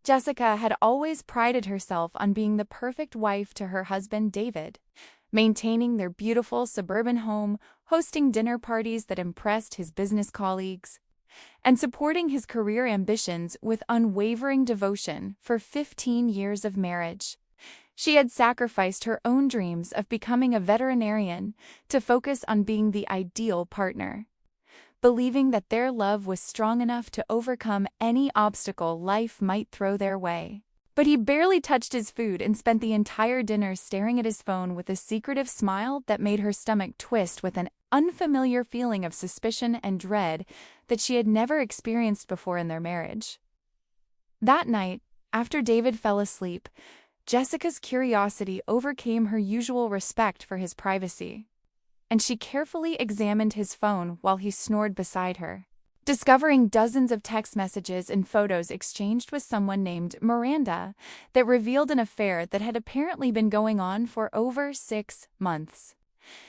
Jessica had always prided herself on being the perfect wife to her husband, David, maintaining their beautiful suburban home, hosting dinner parties that impressed his business colleagues, and supporting his career ambitions with unwavering devotion for 15 years of marriage. She had sacrificed her own dreams of becoming a veterinarian to focus on being the ideal partner, believing that their love was strong enough to overcome any obstacle life might throw their way. But he barely touched his food and spent the entire dinner staring at his phone with a secretive smile that made her stomach twist with an unfamiliar feeling of suspicion and dread that she had never experienced before in their marriage. That night, after David fell asleep, Jessica's curiosity overcame her usual respect for his privacy, and she carefully examined his phone while he snored beside her, discovering dozens of text messages and photos exchanged with someone named Miranda that revealed an affair that had apparently been going on for over 6 months.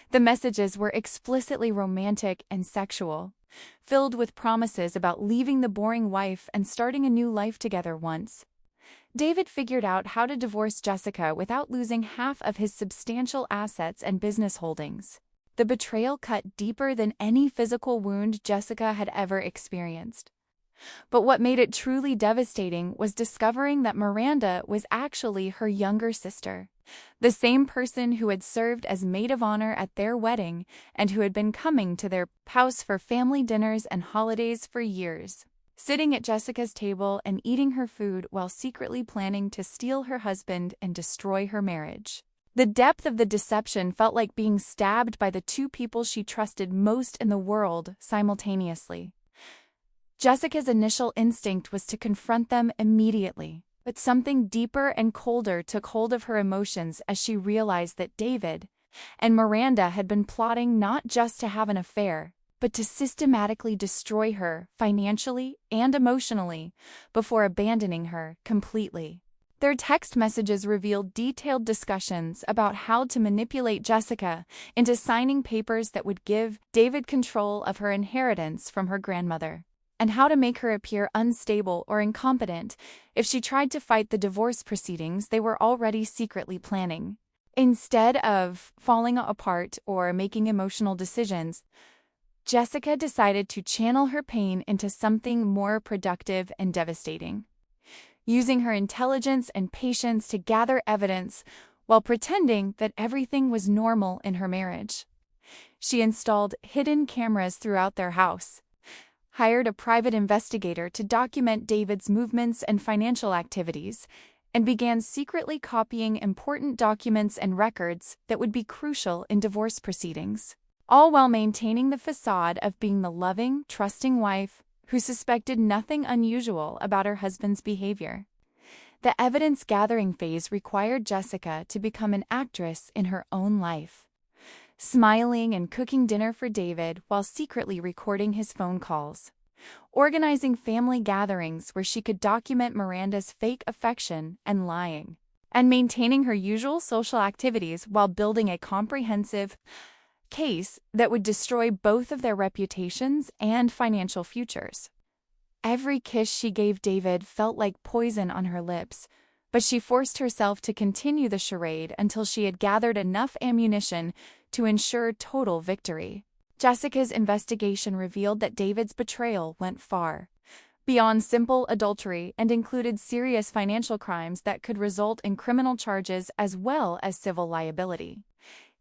The messages were explicitly romantic and sexual, filled with promises about leaving the boring wife and starting a new life together once. David figured out how to divorce Jessica without losing half of his substantial assets and business holdings. The betrayal cut deeper than any physical wound Jessica had ever experienced. But what made it truly devastating was discovering that Miranda was actually her younger sister, the same person who had served as maid of honor at their wedding and who had been coming to their house for family dinners and holidays for years, sitting at Jessica's table and eating her food while secretly planning to steal her husband and destroy her marriage. The depth of the deception felt like being stabbed by the two people she trusted most in the world simultaneously. Jessica's initial instinct was to confront them immediately, but something deeper and colder took hold of her emotions as she realized that David and Miranda had been plotting not just to have an affair, but to systematically destroy her financially and emotionally before abandoning her completely. Their text messages revealed detailed discussions about how to manipulate Jessica into signing papers that would give David control of her inheritance from her grandmother, and how to make her appear unstable or incompetent if she tried to fight the divorce proceedings they were already secretly planning. Instead of falling apart or making emotional decisions, Jessica decided to channel her pain into something more productive and devastating, using her intelligence and patience to gather evidence while pretending that everything was normal in her marriage. She installed hidden cameras throughout their house, hired a private investigator to document David's movements and financial activities, and began secretly copying important documents and records that would be crucial in divorce proceedings, all while maintaining the facade of being the loving, trusting wife who suspected nothing unusual about her husband's behavior. The evidence-gathering phase required Jessica to become an actress in her own life, smiling and cooking dinner for David while secretly recording his phone calls, organizing family gatherings where she could document Miranda's fake affection and lying, and maintaining her usual social activities while building a comprehensive case that would destroy both of their reputations and financial futures. Every kiss she gave David felt like poison on her lips, but she forced herself to continue the charade until she had gathered enough ammunition to ensure total victory. Jessica's investigation revealed that David's betrayal went far beyond simple adultery and included serious financial crimes that could result in criminal charges as well as civil liability.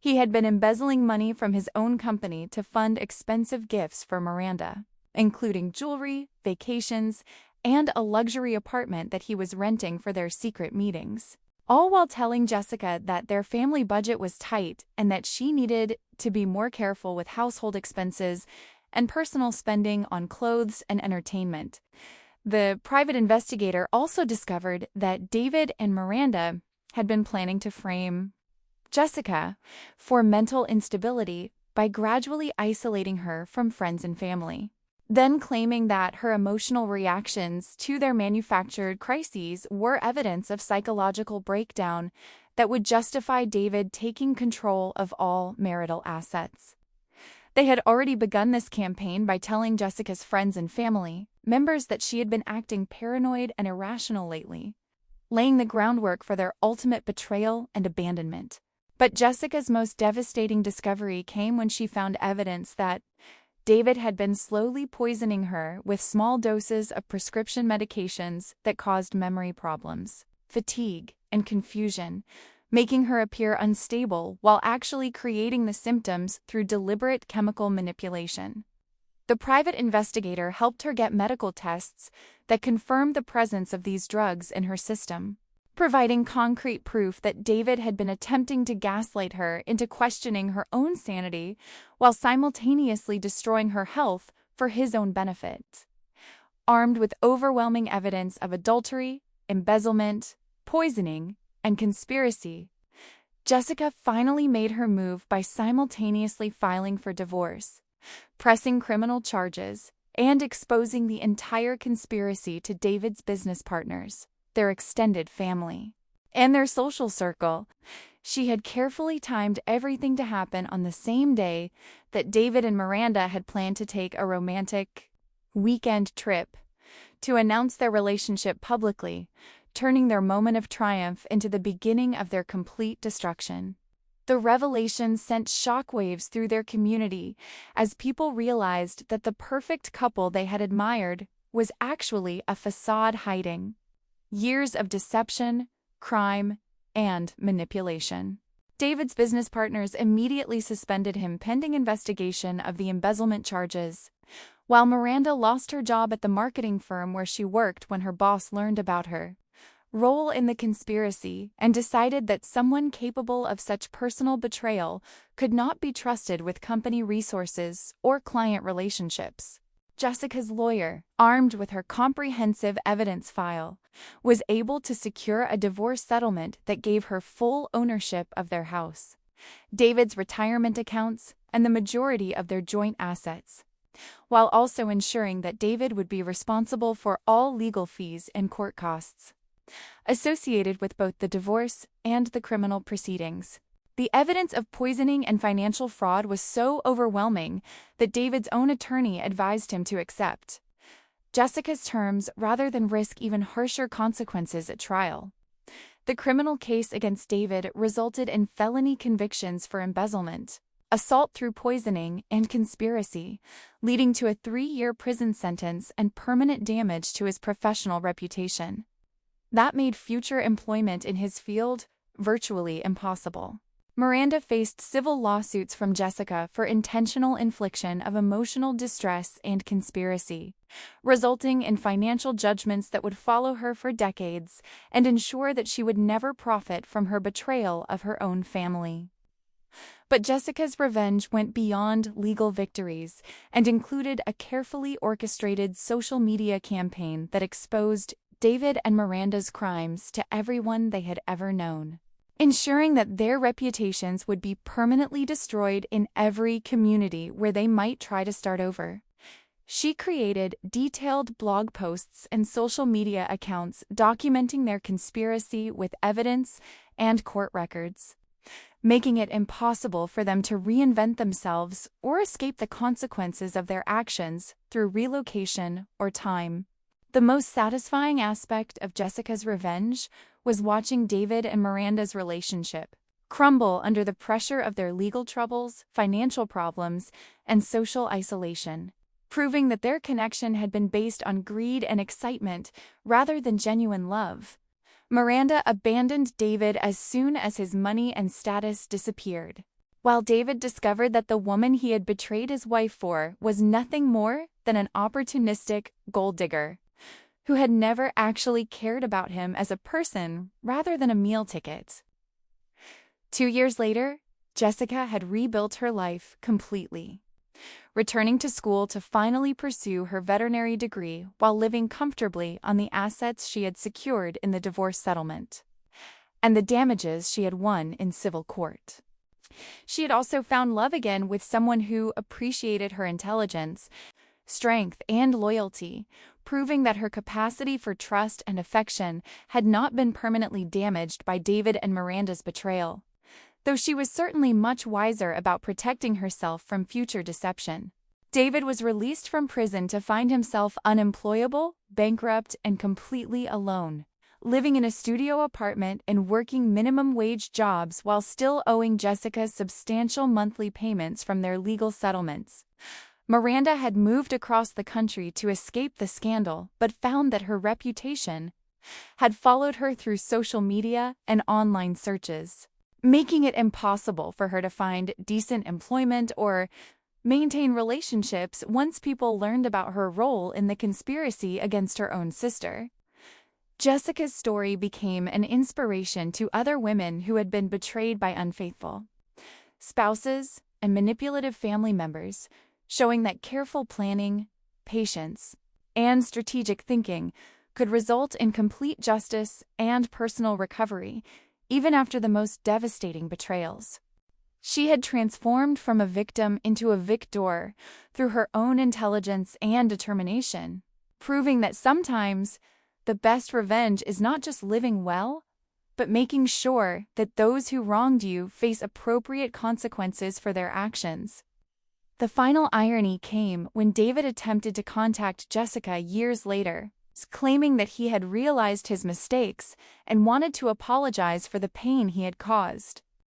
He had been embezzling money from his own company to fund expensive gifts for Miranda, including jewelry, vacations, and a luxury apartment that he was renting for their secret meetings, all while telling Jessica that their family budget was tight and that she needed to be more careful with household expenses and personal spending on clothes and entertainment. The private investigator also discovered that David and Miranda had been planning to frame Jessica for mental instability by gradually isolating her from friends and family, then claiming that her emotional reactions to their manufactured crises were evidence of psychological breakdown that would justify David taking control of all marital assets. They had already begun this campaign by telling Jessica's friends and family members that she had been acting paranoid and irrational lately, laying the groundwork for their ultimate betrayal and abandonment. But Jessica's most devastating discovery came when she found evidence that David had been slowly poisoning her with small doses of prescription medications that caused memory problems, fatigue, and confusion, making her appear unstable while actually creating the symptoms through deliberate chemical manipulation. The private investigator helped her get medical tests that confirmed the presence of these drugs in her system, providing concrete proof that David had been attempting to gaslight her into questioning her own sanity while simultaneously destroying her health for his own benefit. Armed with overwhelming evidence of adultery, embezzlement, poisoning, and conspiracy, Jessica finally made her move by simultaneously filing for divorce, pressing criminal charges, and exposing the entire conspiracy to David's business partners, their extended family, and their social circle. She had carefully timed everything to happen on the same day that David and Miranda had planned to take a romantic weekend trip to announce their relationship publicly, turning their moment of triumph into the beginning of their complete destruction. The revelation sent shockwaves through their community as people realized that the perfect couple they had admired was actually a facade hiding years of deception, crime, and manipulation. David's business partners immediately suspended him pending investigation of the embezzlement charges, while Miranda lost her job at the marketing firm where she worked when her boss learned about her role in the conspiracy and decided that someone capable of such personal betrayal could not be trusted with company resources or client relationships. Jessica's lawyer, armed with her comprehensive evidence file, was able to secure a divorce settlement that gave her full ownership of their house, David's retirement accounts, and the majority of their joint assets, while also ensuring that David would be responsible for all legal fees and court costs associated with both the divorce and the criminal proceedings. The evidence of poisoning and financial fraud was so overwhelming that David's own attorney advised him to accept Jessica's terms rather than risk even harsher consequences at trial. The criminal case against David resulted in felony convictions for embezzlement, assault through poisoning, and conspiracy, leading to a 3-year prison sentence and permanent damage to his professional reputation. That made future employment in his field virtually impossible. Miranda faced civil lawsuits from Jessica for intentional infliction of emotional distress and conspiracy, resulting in financial judgments that would follow her for decades and ensure that she would never profit from her betrayal of her own family. But Jessica's revenge went beyond legal victories and included a carefully orchestrated social media campaign that exposed David and Miranda's crimes to everyone they had ever known, ensuring that their reputations would be permanently destroyed in every community where they might try to start over. She created detailed blog posts and social media accounts documenting their conspiracy with evidence and court records, making it impossible for them to reinvent themselves or escape the consequences of their actions through relocation or time. The most satisfying aspect of Jessica's revenge was watching David and Miranda's relationship crumble under the pressure of their legal troubles, financial problems, and social isolation, proving that their connection had been based on greed and excitement rather than genuine love. Miranda abandoned David as soon as his money and status disappeared, while David discovered that the woman he had betrayed his wife for was nothing more than an opportunistic gold digger who had never actually cared about him as a person rather than a meal ticket. 2 years later, Jessica had rebuilt her life completely, returning to school to finally pursue her veterinary degree while living comfortably on the assets she had secured in the divorce settlement and the damages she had won in civil court. She had also found love again with someone who appreciated her intelligence, strength, and loyalty, proving that her capacity for trust and affection had not been permanently damaged by David and Miranda's betrayal. though she was certainly much wiser about protecting herself from future deception. David was released from prison to find himself unemployable, bankrupt, and completely alone, living in a studio apartment and working minimum-wage jobs while still owing Jessica substantial monthly payments from their legal settlements. Miranda had moved across the country to escape the scandal, but found that her reputation had followed her through social media and online searches, making it impossible for her to find decent employment or maintain relationships once people learned about her role in the conspiracy against her own sister. Jessica's story became an inspiration to other women who had been betrayed by unfaithful spouses and manipulative family members, showing that careful planning, patience, and strategic thinking could result in complete justice and personal recovery, even after the most devastating betrayals. She had transformed from a victim into a victor through her own intelligence and determination, proving that sometimes the best revenge is not just living well, but making sure that those who wronged you face appropriate consequences for their actions. The final irony came when David attempted to contact Jessica years later, claiming that he had realized his mistakes and wanted to apologize for the pain he had caused.